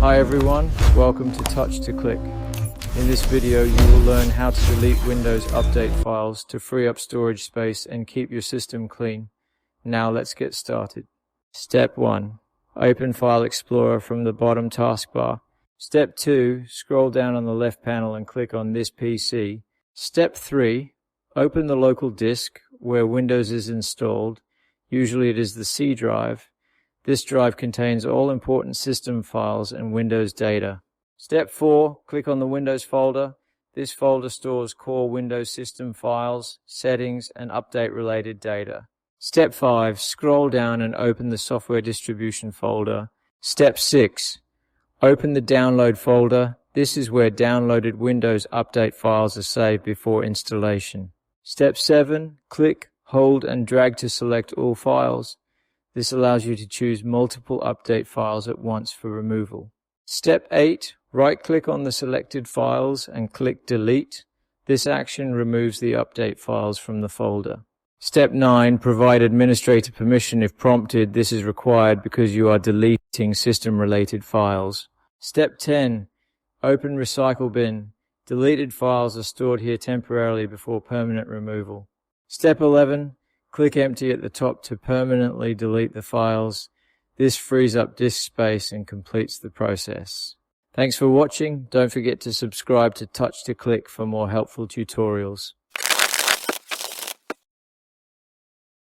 Hi everyone, welcome to Touch to Click. In this video you will learn how to delete Windows Update files to free up storage space and keep your system clean. Now let's get started. Step 1. Open File Explorer from the bottom taskbar. Step 2. Scroll down on the left panel and click on This PC. Step 3. Open the local disk where Windows is installed. Usually it is the C drive. This drive contains all important system files and Windows data. Step 4. Click on the Windows folder. This folder stores core Windows system files, settings, and update-related data. Step 5. Scroll down and open the Software Distribution folder. Step 6. Open the Download folder. This is where downloaded Windows Update files are saved before installation. Step 7. Click, hold, and drag to select all files. This allows you to choose multiple update files at once for removal. Step 8. Right-click on the selected files and click Delete. This action removes the update files from the folder. Step 9. Provide administrator permission if prompted. This is required because you are deleting system-related files. Step 10. Open Recycle Bin. Deleted files are stored here temporarily before permanent removal. Step 11. Click Empty at the top to permanently delete the files. This frees up disk space and completes the process. Thanks for watching. Don't forget to subscribe to Touch to Click for more helpful tutorials.